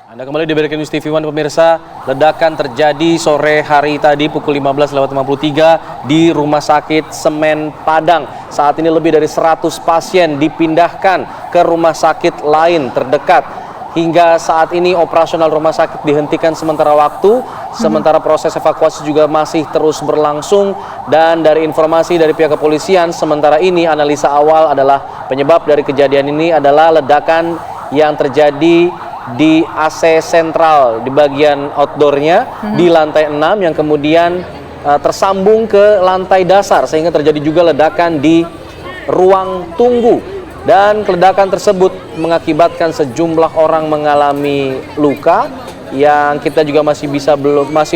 Anda kembali di Breaking News TV One, pemirsa. Ledakan terjadi sore hari tadi pukul 15.53 di Rumah Sakit Semen Padang. Saat ini lebih dari 100 pasien dipindahkan ke rumah sakit lain terdekat. Hingga saat ini operasional rumah sakit dihentikan sementara waktu, sementara proses evakuasi juga masih terus berlangsung. Dan dari informasi dari pihak kepolisian, sementara ini analisa awal adalah penyebab dari kejadian ini adalah ledakan yang terjadi di AC sentral di bagian outdoornya di lantai 6 yang kemudian tersambung ke lantai dasar sehingga terjadi juga ledakan di ruang tunggu. Dan ledakan tersebut mengakibatkan sejumlah orang mengalami luka yang kita juga masih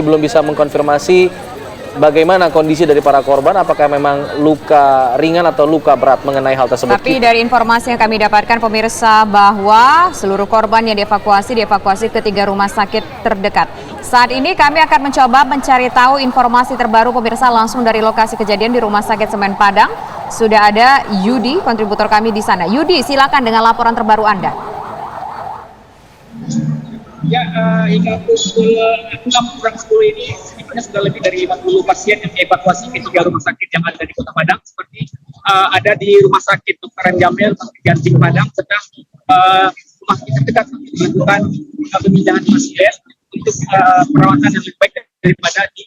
belum bisa mengkonfirmasi bagaimana kondisi dari para korban, apakah memang luka ringan atau luka berat mengenai hal tersebut. Tapi dari informasi yang kami dapatkan pemirsa bahwa seluruh korban yang dievakuasi ke 3 rumah sakit terdekat. Saat ini kami akan mencoba mencari tahu informasi terbaru pemirsa langsung dari lokasi kejadian di Rumah Sakit Semen Padang. Sudah ada Yudi, kontributor kami di sana. Yudi, silakan dengan laporan terbaru Anda. Ya, hingga pukul 6.10 ini sebenarnya sudah lebih dari 50 pasien yang dievakuasi ke 3 rumah sakit yang ada di Kota Padang, seperti ada di Rumah Sakit Dr. Jamil, Rumah Sakit Jantung Padang, sedang rumah sakit terdekat melakukan pemindahan pasien untuk perawatan yang lebih baik daripada di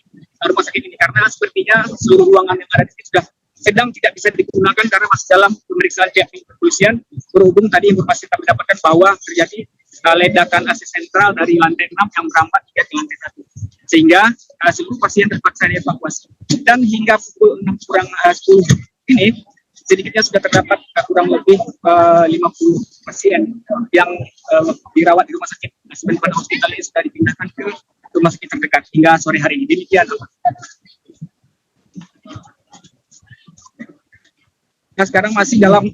rumah sakit ini, karena sepertinya seluruh ruangan yang ada di sini sudah sedang tidak bisa digunakan karena masih dalam pemeriksaan pihak kepolisian. Berhubung tadi informasi kami dapatkan bahwa terjadi ledakan AC sentral dari lantai 6 yang merambat hingga ke lantai 1, sehingga seluruh pasien terpaksa dievakuasi. Dan hingga pukul 6.10 ini sedikitnya sudah terdapat kurang lebih 50 pasien yang dirawat di rumah sakit Semen Padang Hospital ini sudah dipindahkan ke rumah sakit terdekat hingga sore hari ini. Demikian. Nah, sekarang masih dalam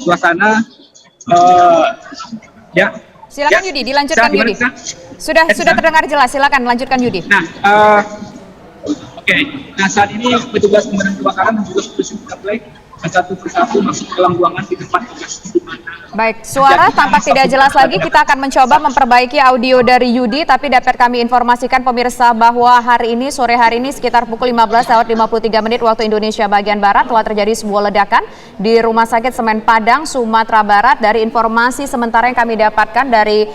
suasana ya. Silakan ya, Yudi, dilanjutkan Yudi. Sudah terdengar jelas, silakan lanjutkan Yudi. Nah, oke. Nah, saat ini petugas pemadam kebakaran juga sudah mulai satu persatu masuk ke dalam ruangan di tempat lokasi di mana. Baik, suara tampak tidak jelas lagi. Kita akan mencoba memperbaiki audio dari Yudi, tapi dapat kami informasikan pemirsa bahwa sore hari ini sekitar pukul 15.53 waktu Indonesia bagian Barat telah terjadi sebuah ledakan di Rumah Sakit Semen Padang, Sumatera Barat. Dari informasi sementara yang kami dapatkan dari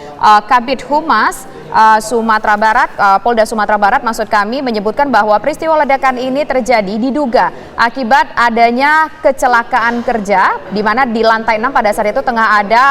Kabid Humas Sumatera Barat, Polda Sumatera Barat maksud kami, menyebutkan bahwa peristiwa ledakan ini terjadi diduga akibat adanya kecelakaan kerja, di mana di lantai 6 pada saat itu tengah ada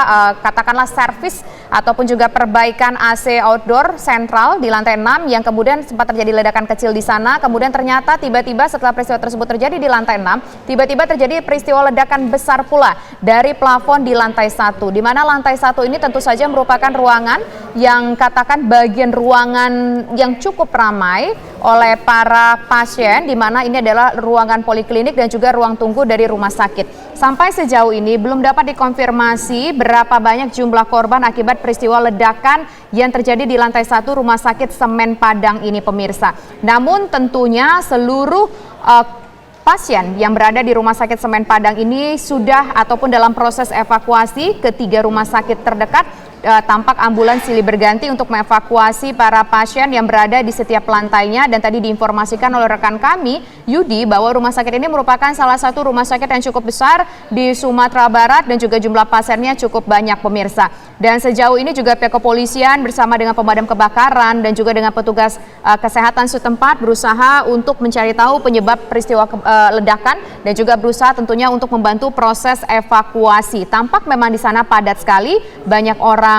katakanlah servis ataupun juga perbaikan AC outdoor sentral di lantai 6 yang kemudian sempat terjadi ledakan kecil di sana. Kemudian ternyata tiba-tiba setelah peristiwa tersebut terjadi di lantai 6, tiba-tiba terjadi peristiwa ledakan besar pula dari plafon di lantai 1, di mana lantai 1 ini tentu saja merupakan ruangan yang katakan bagian ruangan yang cukup ramai oleh para pasien, di mana ini adalah ruangan poliklinik dan juga ruang tunggu dari rumah sakit. Sampai sejauh ini belum dapat dikonfirmasi berapa banyak jumlah korban akibat peristiwa ledakan yang terjadi di lantai 1 Rumah Sakit Semen Padang ini pemirsa. Namun tentunya seluruh pasien yang berada di Rumah Sakit Semen Padang ini sudah ataupun dalam proses evakuasi ke 3 rumah sakit terdekat. Tampak ambulans silih berganti untuk mengevakuasi para pasien yang berada di setiap lantainya. Dan tadi diinformasikan oleh rekan kami Yudi bahwa rumah sakit ini merupakan salah satu rumah sakit yang cukup besar di Sumatera Barat dan juga jumlah pasiennya cukup banyak pemirsa. Dan sejauh ini juga pihak kepolisian bersama dengan pemadam kebakaran dan juga dengan petugas kesehatan setempat berusaha untuk mencari tahu penyebab peristiwa ledakan dan juga berusaha tentunya untuk membantu proses evakuasi. Tampak memang di sana padat sekali, banyak orang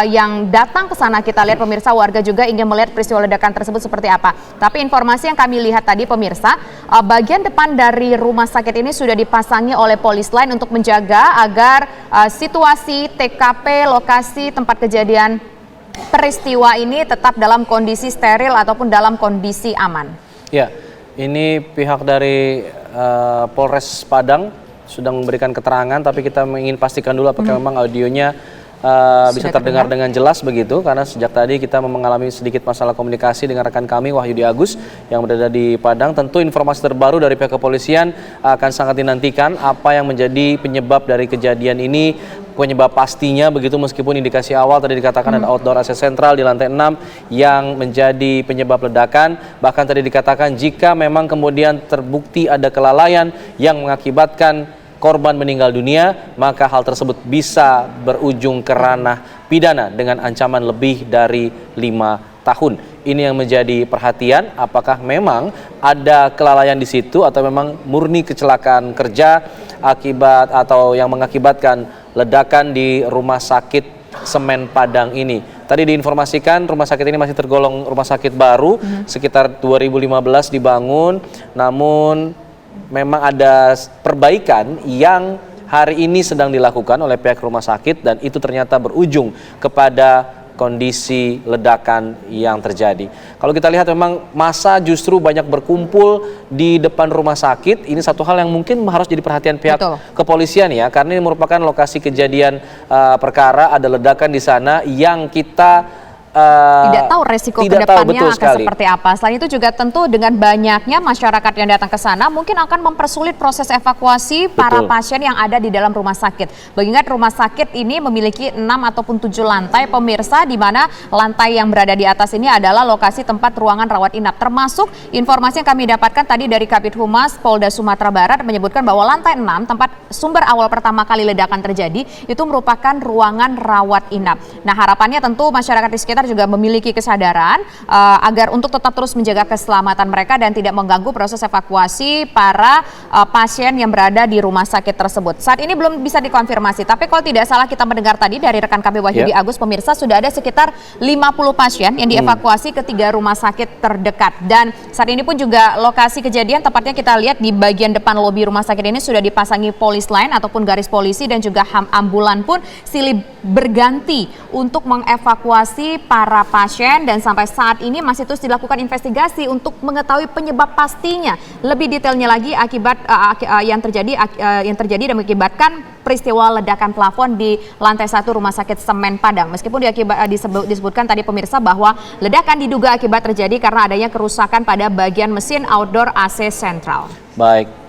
yang datang ke sana. Kita lihat pemirsa, warga juga ingin melihat peristiwa ledakan tersebut seperti apa. Tapi informasi yang kami lihat tadi pemirsa, bagian depan dari rumah sakit ini sudah dipasangi oleh polis lain untuk menjaga agar situasi TKP lokasi tempat kejadian peristiwa ini tetap dalam kondisi steril ataupun dalam kondisi aman. Ya, ini pihak dari Polres Padang sedang memberikan keterangan, tapi kita ingin pastikan dulu apakah memang audionya bisa terdengar dengan jelas begitu, karena sejak tadi kita mengalami sedikit masalah komunikasi dengan rekan kami Wahyudi Agus yang berada di Padang. Tentu informasi terbaru dari pihak kepolisian akan sangat dinantikan apa yang menjadi penyebab dari kejadian ini penyebab pastinya begitu, meskipun indikasi awal tadi dikatakan ada outdoor AC sentral di lantai 6 yang menjadi penyebab ledakan. Bahkan tadi dikatakan jika memang kemudian terbukti ada kelalaian yang mengakibatkan korban meninggal dunia, maka hal tersebut bisa berujung ke ranah pidana dengan ancaman lebih dari 5 tahun. Ini yang menjadi perhatian, apakah memang ada kelalaian di situ atau memang murni kecelakaan kerja akibat atau yang mengakibatkan ledakan di Rumah Sakit Semen Padang ini. Tadi diinformasikan rumah sakit ini masih tergolong rumah sakit baru, sekitar 2015 dibangun, namun memang ada perbaikan yang hari ini sedang dilakukan oleh pihak rumah sakit dan itu ternyata berujung kepada kondisi ledakan yang terjadi. Kalau kita lihat memang massa justru banyak berkumpul di depan rumah sakit. Ini satu hal yang mungkin harus jadi perhatian pihak kepolisian ya, karena ini merupakan lokasi kejadian perkara, ada ledakan di sana yang kita tidak tahu resiko kedepannya akan seperti apa. Selain itu juga tentu dengan banyaknya masyarakat yang datang ke sana mungkin akan mempersulit proses evakuasi para pasien yang ada di dalam rumah sakit. Mengingat rumah sakit ini memiliki 6 ataupun 7 lantai pemirsa, di mana lantai yang berada di atas ini adalah lokasi tempat ruangan rawat inap. Termasuk informasi yang kami dapatkan tadi dari Kabid Humas Polda Sumatera Barat menyebutkan bahwa lantai 6 tempat sumber awal pertama kali ledakan terjadi itu merupakan ruangan rawat inap. Nah, harapannya tentu masyarakat di sekitar juga memiliki kesadaran agar untuk tetap terus menjaga keselamatan mereka dan tidak mengganggu proses evakuasi para pasien yang berada di rumah sakit tersebut. Saat ini belum bisa dikonfirmasi, tapi kalau tidak salah kita mendengar tadi dari rekan kami Wahyudi Agus, pemirsa, sudah ada sekitar 50 pasien yang dievakuasi ke 3 rumah sakit terdekat. Dan saat ini pun juga lokasi kejadian tepatnya kita lihat di bagian depan lobi rumah sakit ini sudah dipasangi polis line ataupun garis polisi dan juga ambulan pun silih berganti untuk mengevakuasi para pasien, dan sampai saat ini masih terus dilakukan investigasi untuk mengetahui penyebab pastinya. Lebih detailnya lagi akibat yang terjadi dan mengakibatkan peristiwa ledakan plafon di lantai 1 Rumah Sakit Semen Padang. Meskipun disebutkan tadi pemirsa bahwa ledakan diduga akibat terjadi karena adanya kerusakan pada bagian mesin outdoor AC sentral. Baik.